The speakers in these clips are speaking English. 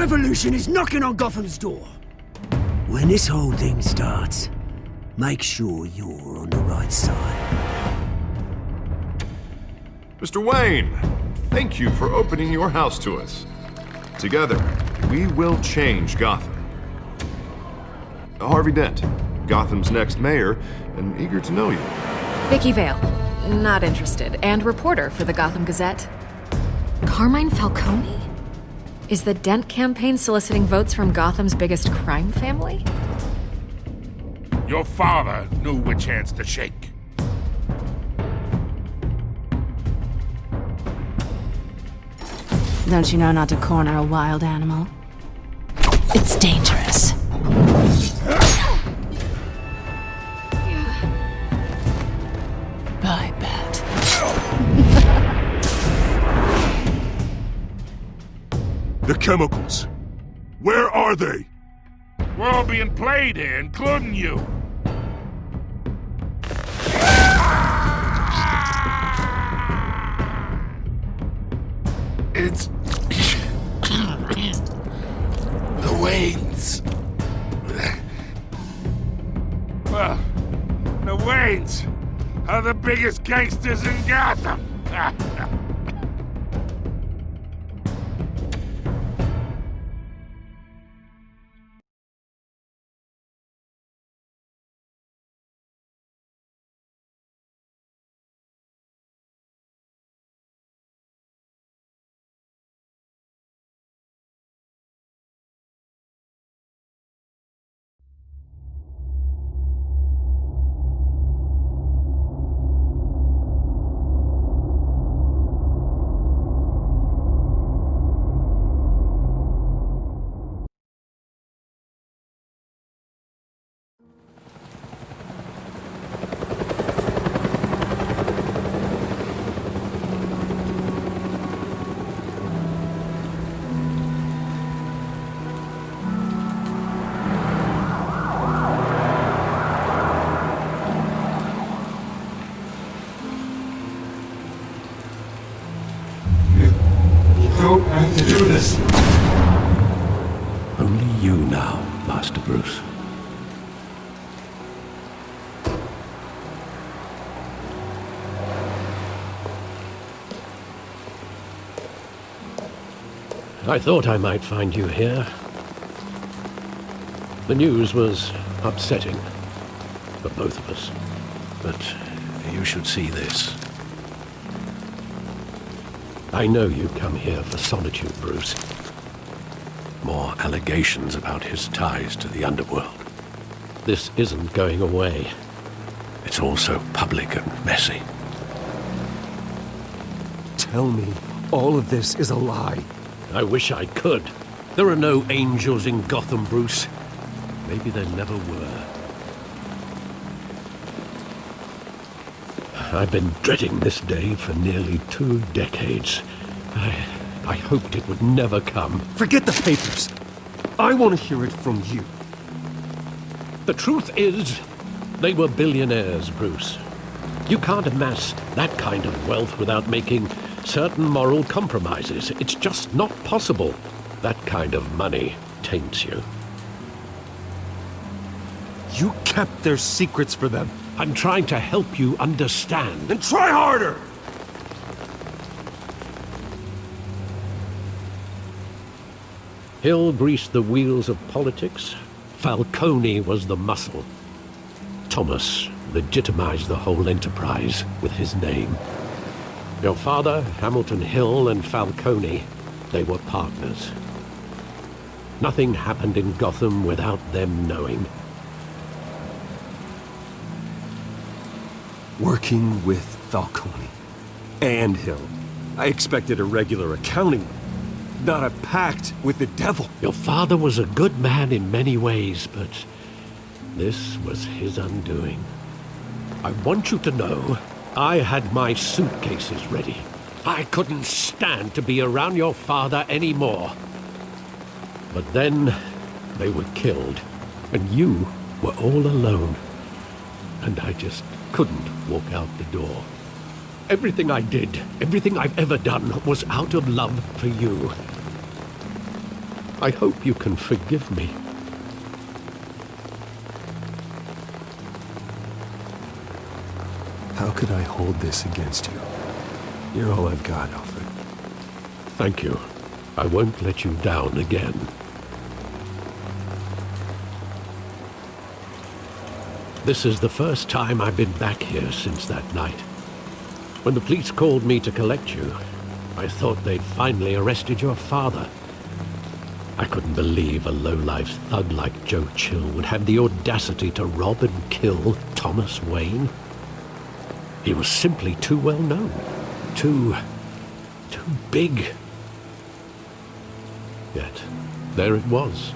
revolution is knocking on Gotham's door. When this whole thing starts, make sure you're on the right side. Mr. Wayne, thank you for opening your house to us. Together, we will change Gotham. Harvey Dent, Gotham's next mayor, and eager to know you. Vicky Vale, not interested, and reporter for the Gotham Gazette. Carmine Falcone? Is the Dent campaign soliciting votes from Gotham's biggest crime family? Your father knew which hands to shake. Don't you know not to corner a wild animal? It's dangerous. I bet. The chemicals. Where are they? We're all being played here, including you. It's... the Waynes. Well, the Waynes are the biggest gangsters in Gotham. don't have to do this. Only you now, Master Bruce. I thought I might find you here. The news was upsetting for both of us, but you should see this. I know you come here for solitude, Bruce. More allegations about his ties to the underworld. This isn't going away. It's all so public and messy. Tell me, all of this is a lie. I wish I could. There are no angels in Gotham, Bruce. Maybe there never were. I've been dreading this day for nearly 2 decades. I hoped it would never come. Forget the papers. I want to hear it from you. The truth is, they were billionaires, Bruce. You can't amass that kind of wealth without making certain moral compromises. It's just not possible. That kind of money taints you. You kept their secrets for them. I'm trying to help you understand. Then try harder! Hill greased the wheels of politics. Falcone was the muscle. Thomas legitimized the whole enterprise with his name. Your father, Hamilton Hill, and Falcone, they were partners. Nothing happened in Gotham without them knowing. Working with Falcone and Hill. I expected a regular accounting, not a pact with the devil. Your father was a good man in many ways, but this was his undoing. I want you to know, I had my suitcases ready. I couldn't stand to be around your father anymore. But then, they were killed, and you were all alone. And I just couldn't walk out the door. Everything I did, everything I've ever done, was out of love for you. I hope you can forgive me. How could I hold this against you? You're all I've got, Alfred. Thank you. I won't let you down again. This is the first time I've been back here since that night. When the police called me to collect you, I thought they'd finally arrested your father. I couldn't believe a low-life thug like Joe Chill would have the audacity to rob and kill Thomas Wayne. He was simply too well known. Too big. Yet, there it was.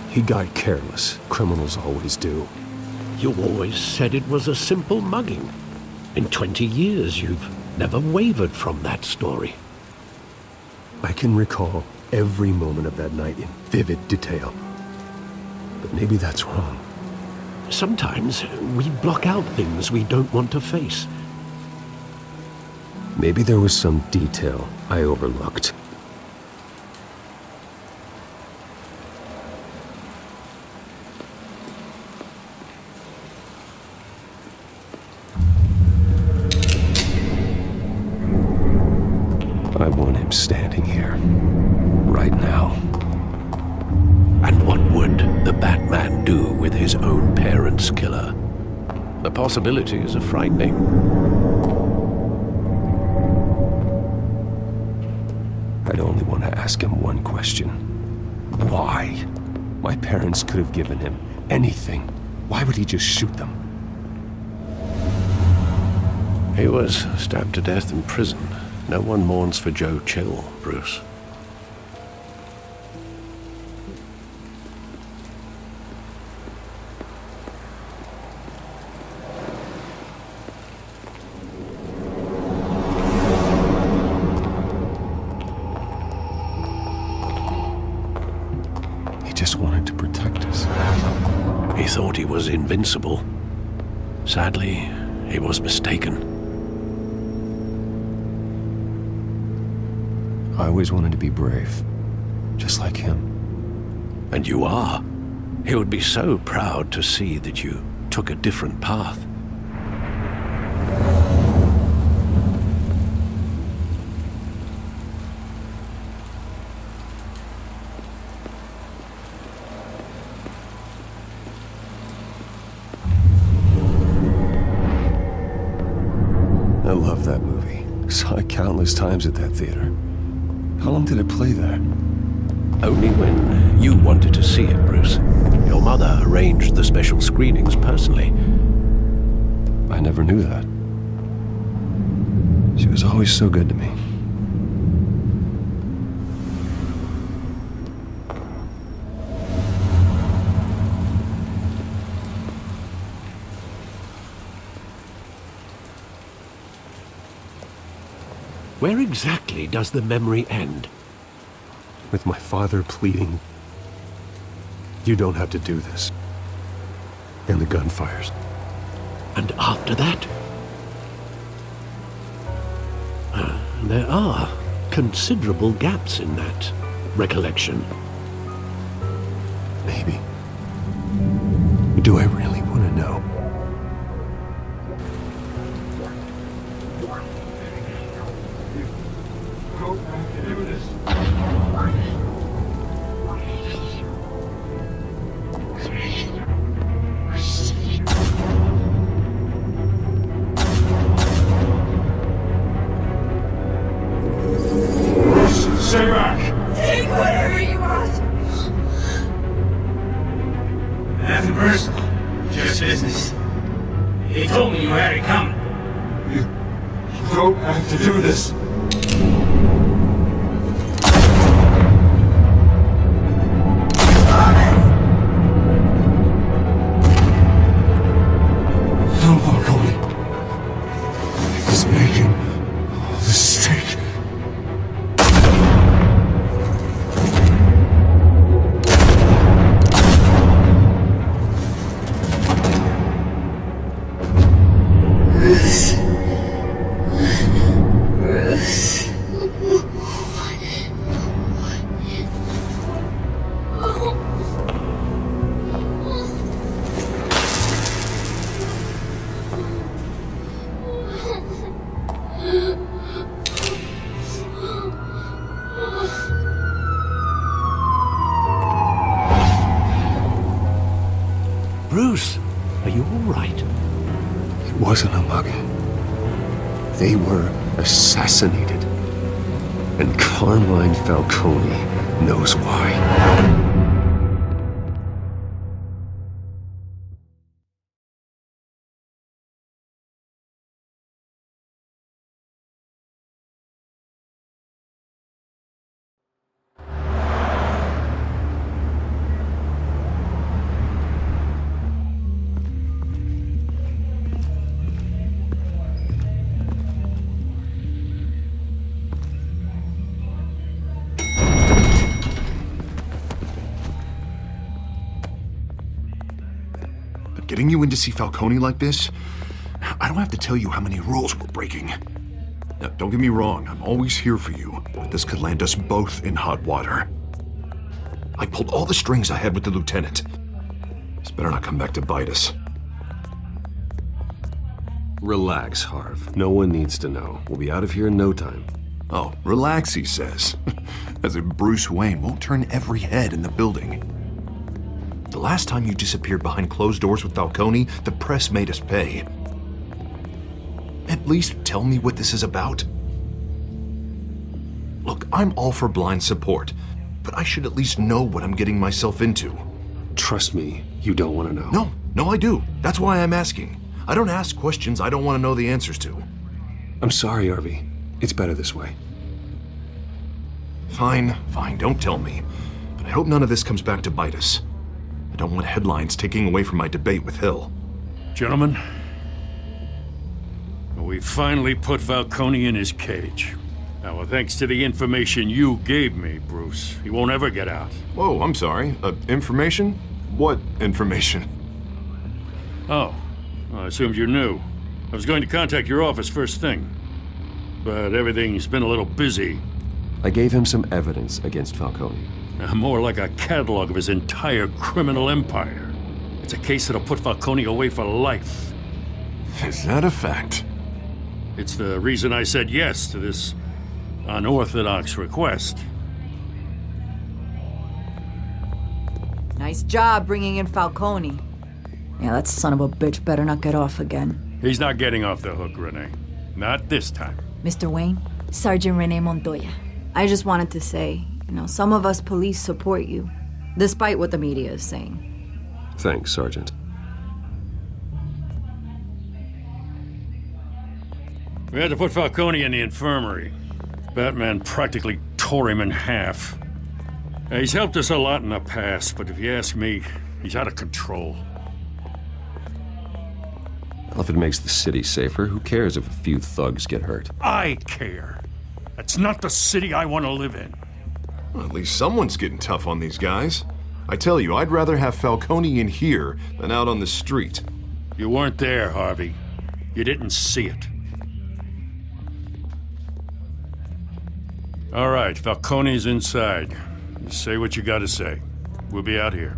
He got careless. Criminals always do. You always said it was a simple mugging. In 20 years, you've never wavered from that story. I can recall every moment of that night in vivid detail. But maybe that's wrong. Sometimes we block out things we don't want to face. Maybe there was some detail I overlooked. I want him standing here, right now. And what would the Batman do with his own parents' killer? The possibilities are frightening. I'd only want to ask him one question. Why? My parents could have given him anything. Why would he just shoot them? He was stabbed to death in prison. No one mourns for Joe Chill, Bruce. He just wanted to protect us. He thought he was invincible. Sadly, he was mistaken. I always wanted to be brave, just like him. And you are. He would be so proud to see that you took a different path. I love that movie. Saw it countless times at that theater. How long did it play there? Only when you wanted to see it, Bruce. Your mother arranged the special screenings personally. I never knew that. She was always so good to me. Where exactly does the memory end? With my father pleading, "You don't have to do this." And the gunfires. And after that? There are considerable gaps in that recollection. Maybe. Do I really want to know? Stay back! Take whatever you want! Nothing personal, just business. He told me you had it coming. You don't have to do this. No, Falcone. He's making a mistake. Bruce. Bruce, are you all right? It wasn't a mug. They were assassinated. And Carmine Falcone knows why. Getting you in to see Falcone like this? I don't have to tell you how many rules we're breaking. Now, don't get me wrong, I'm always here for you, but this could land us both in hot water. I pulled all the strings I had with the lieutenant. This better not come back to bite us. Relax, Harv. No one needs to know. We'll be out of here in no time. Oh, relax, he says. As if Bruce Wayne won't turn every head in the building. The last time you disappeared behind closed doors with Falcone, the press made us pay. At least tell me what this is about. Look, I'm all for blind support, but I should at least know what I'm getting myself into. Trust me, you don't want to know. No, I do. That's why I'm asking. I don't ask questions I don't want to know the answers to. I'm sorry, Harvey. It's better this way. Fine, don't tell me. But I hope none of this comes back to bite us. I don't want headlines taking away from my debate with Hill. Gentlemen, we finally put Falcone in his cage. Now, thanks to the information you gave me, Bruce, he won't ever get out. Whoa, I'm sorry. Information? What information? Oh, well, I assumed you knew. I was going to contact your office first thing, but everything's been a little busy. I gave him some evidence against Falcone. More like a catalog of his entire criminal empire. It's a case that'll put Falcone away for life. Is that a fact? It's the reason I said yes to this unorthodox request. Nice job bringing in Falcone. Yeah, that son of a bitch better not get off again. He's not getting off the hook, Renee. Not this time. Mr. Wayne, Sergeant Renee Montoya. I just wanted to say, some of us police support you, despite what the media is saying. Thanks, Sergeant. We had to put Falcone in the infirmary. Batman practically tore him in half. He's helped us a lot in the past, but if you ask me, he's out of control. Well, if it makes the city safer, who cares if a few thugs get hurt? I care. That's not the city I want to live in. Well, at least someone's getting tough on these guys. I tell you, I'd rather have Falcone in here than out on the street. You weren't there, Harvey. You didn't see it. All right, Falcone's inside. You say what you gotta say. We'll be out here.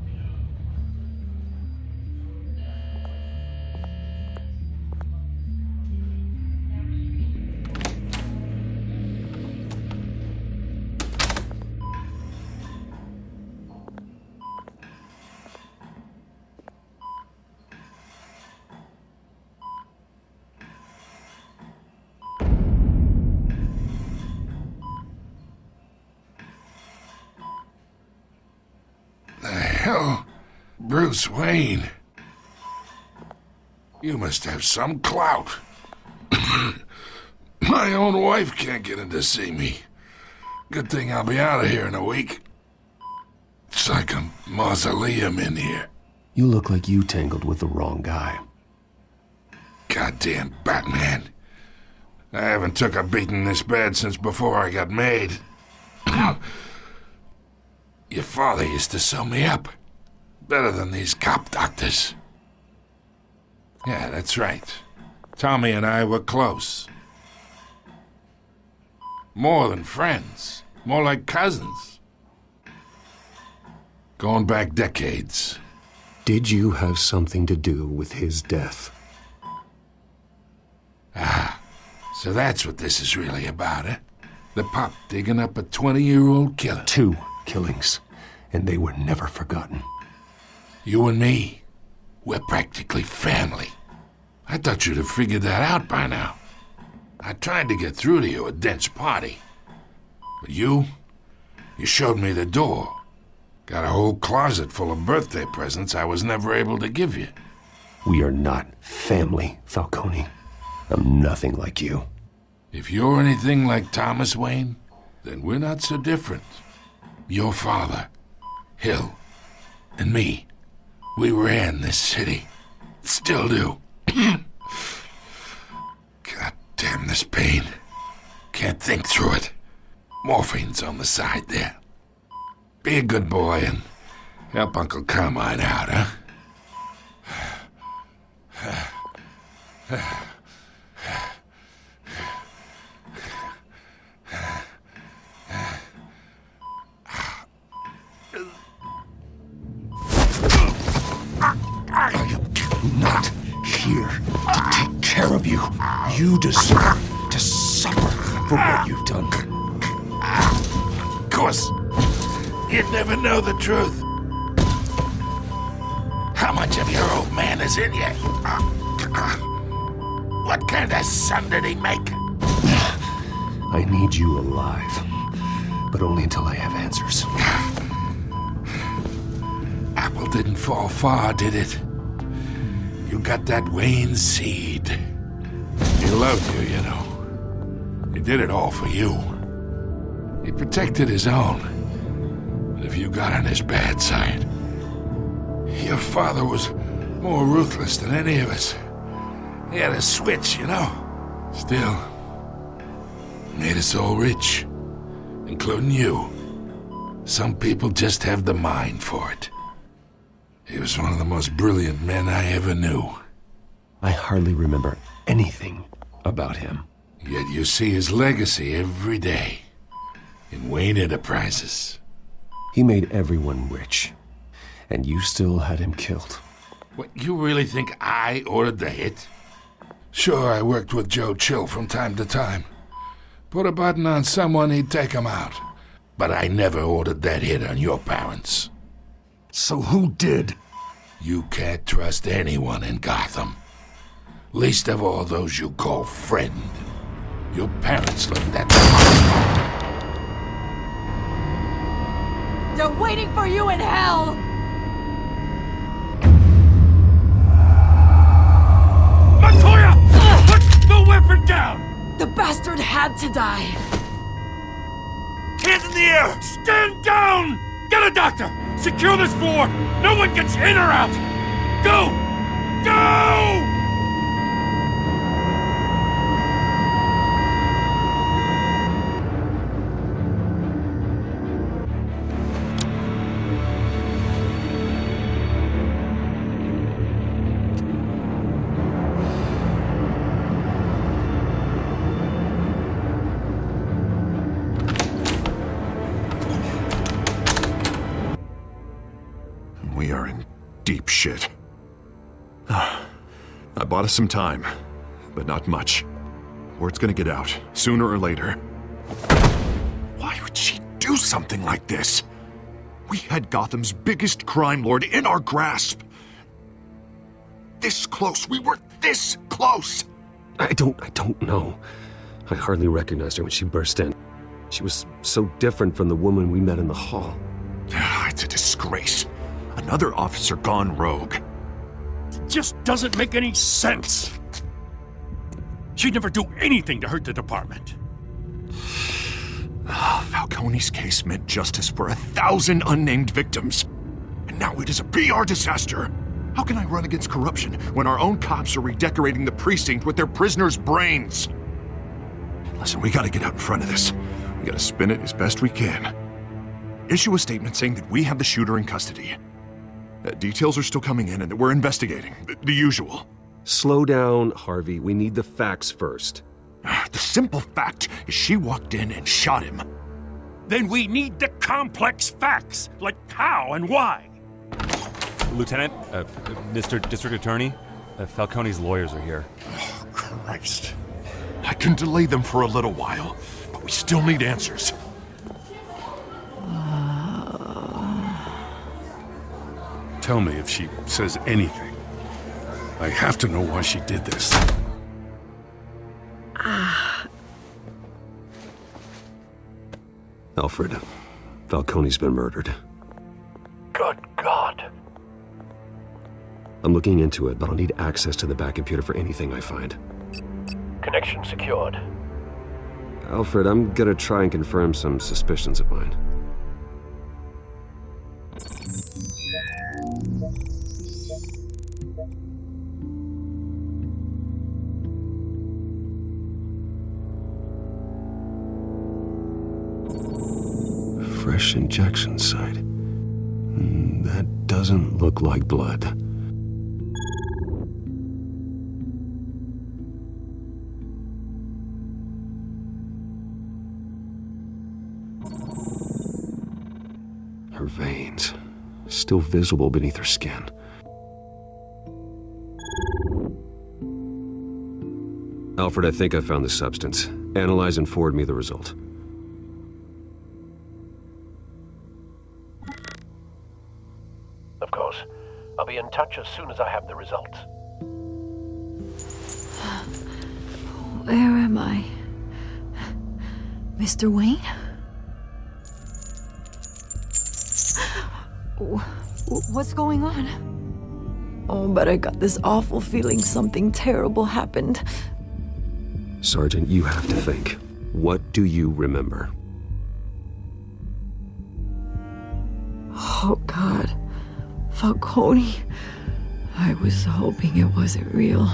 Hell, Bruce Wayne. You must have some clout. My own wife can't get in to see me. Good thing I'll be out of here in a week. It's like a mausoleum in here. You look like you tangled with the wrong guy. Goddamn Batman. I haven't took a beating this bad since before I got made. Your father used to sew me up. Better than these cop doctors. Yeah, that's right. Tommy and I were close. More than friends. More like cousins. Going back decades. Did you have something to do with his death? Ah, so that's what this is really about, eh? The pop digging up a 20-year-old killer. 2 killings, and they were never forgotten. You and me, We're practically family. I thought you'd have figured that out by now. I tried to get through to you at Dent's party. But you showed me the door. Got a whole closet full of birthday presents I was never able to give you. We are not family, Falcone. I'm nothing like you. If you're anything like Thomas Wayne, then we're not so different. Your father, Hill, and me, we ran this city. Still do. God damn this pain. Can't think through it. Morphine's on the side there. Be a good boy and help Uncle Carmine out, huh? I am not here to take care of you. You deserve to suffer for what you've done. Of course, you'd never know the truth. How much of your old man is in you? What kind of son did he make? I need you alive, but only until I have answers. Apple didn't fall far, did it? You got that Wayne seed. He loved you, you know. He did it all for you. He protected his own. But if you got on his bad side, your father was more ruthless than any of us. He had a switch, you know. Still, made us all rich, including you. Some people just have the mind for it. He was one of the most brilliant men I ever knew. I hardly remember anything about him. Yet you see his legacy every day in Wayne Enterprises. He made everyone rich, and you still had him killed. What, you really think I ordered the hit? Sure, I worked with Joe Chill from time to time. Put a button on someone, he'd take him out. But I never ordered that hit on your parents. So who did? You can't trust anyone in Gotham. Least of all those you call friend. Your parents looked at They're waiting for you in hell! Montoya! Put the weapon down! The bastard had to die! Hands in the air! Stand down! Get a doctor! Secure this floor! No one gets in or out! Go! Go! We are in deep shit. I bought us some time, but not much. Word's gonna get out, sooner or later. Why would she do something like this? We had Gotham's biggest crime lord in our grasp. This close, we were this close! I don't know. I hardly recognized her when she burst in. She was so different from the woman we met in the hall. It's a disgrace. Another officer gone rogue. It just doesn't make any sense. She'd never do anything to hurt the department. Falcone's case meant justice for 1,000 unnamed victims. And now it is a PR disaster. How can I run against corruption when our own cops are redecorating the precinct with their prisoners' brains? Listen, we gotta get out in front of this. We gotta spin it as best we can. Issue a statement saying that we have the shooter in custody. Details are still coming in and that we're investigating. The usual. Slow down, Harvey. We need the facts first. The simple fact is she walked in and shot him. Then we need the complex facts, like how and why. Lieutenant, Mr. District Attorney, Falcone's lawyers are here. Oh, Christ. I can delay them for a little while, but we still need answers. Tell me if she says anything. I have to know why she did this. Alfred, Falcone's been murdered. Good God. I'm looking into it, but I'll need access to the back computer for anything I find. Connection secured. Alfred, I'm gonna try and confirm some suspicions of mine. Fresh injection site. That doesn't look like blood. Her veins, still visible beneath her skin. Alfred, I think I found the substance. Analyze and forward me the result. Of course. I'll be in touch as soon as I have the results. Where am I? Mr. Wayne? What's going on? Oh, but I got this awful feeling something terrible happened. Sergeant, you have to think. What do you remember? Oh, God. Falcone. I was hoping it wasn't real.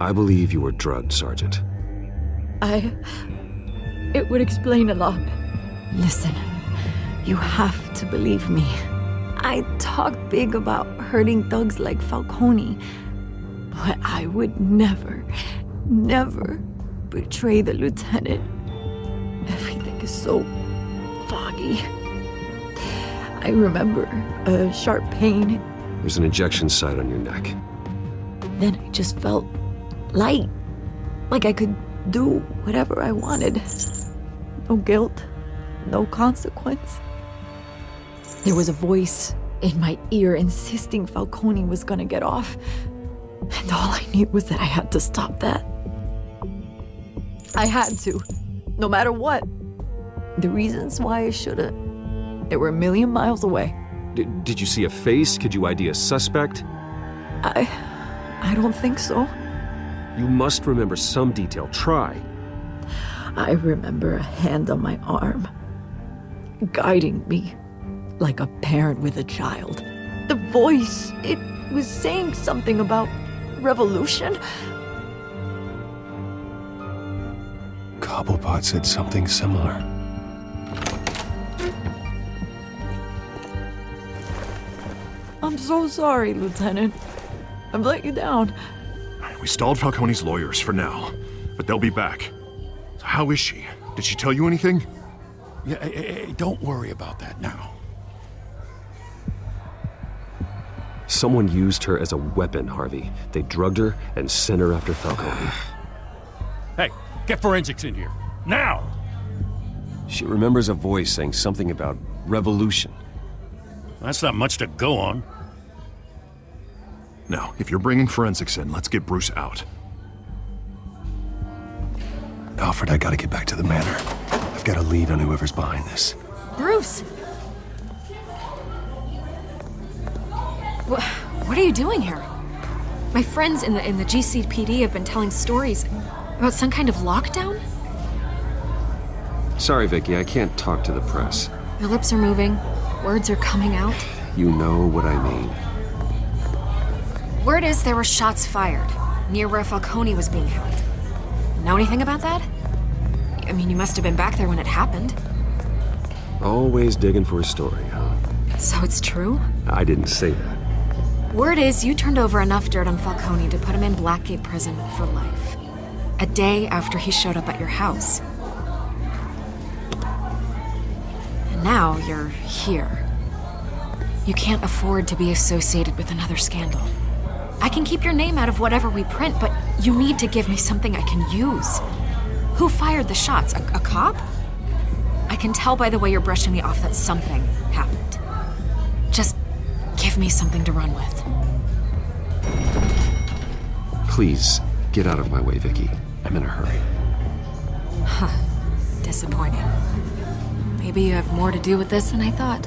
I believe you were drugged, Sergeant. It would explain a lot. Listen, you have to believe me. I talked big about hurting thugs like Falcone, but I would never betray the lieutenant. Everything is so foggy. I remember a sharp pain. There's an injection site on your neck. Then I just felt light, like I could do whatever I wanted. No guilt, no consequence. There was a voice in my ear insisting Falcone was gonna get off. And all I knew was that I had to stop that. I had to, no matter what. The reasons why I should've, they were a million miles away. Did you see a face? Could you ID a suspect? I don't think so. You must remember some detail. Try. I remember a hand on my arm, guiding me like a parent with a child. The voice, it was saying something about revolution. Cobblepot said something similar. I'm so sorry, Lieutenant. I've let you down. We stalled Falcone's lawyers for now, but they'll be back. So how is she? Did she tell you anything? Yeah, hey, don't worry about that now. Someone used her as a weapon, Harvey. They drugged her and sent her after Falcone. Hey, get forensics in here. Now! She remembers a voice saying something about revolution. That's not much to go on. Now, if you're bringing forensics in, let's get Bruce out. Alfred, I gotta get back to the manor. I've got a lead on whoever's behind this. Bruce! What are you doing here? My friends in the GCPD have been telling stories about some kind of lockdown? Sorry, Vicky, I can't talk to the press. Your lips are moving. Words are coming out. You know what I mean. Word is there were shots fired near where Falcone was being held. Know anything about that? I mean, you must have been back there when it happened. Always digging for a story, huh? So it's true? I didn't say that. Word is you turned over enough dirt on Falcone to put him in Blackgate Prison for life. A day after he showed up at your house. And now you're here. You can't afford to be associated with another scandal. I can keep your name out of whatever we print, but you need to give me something I can use. Who fired the shots? A cop? I can tell by the way you're brushing me off that something happened. Just give me something to run with. Please, get out of my way, Vicky. I'm in a hurry. Huh. Disappointing. Maybe you have more to do with this than I thought.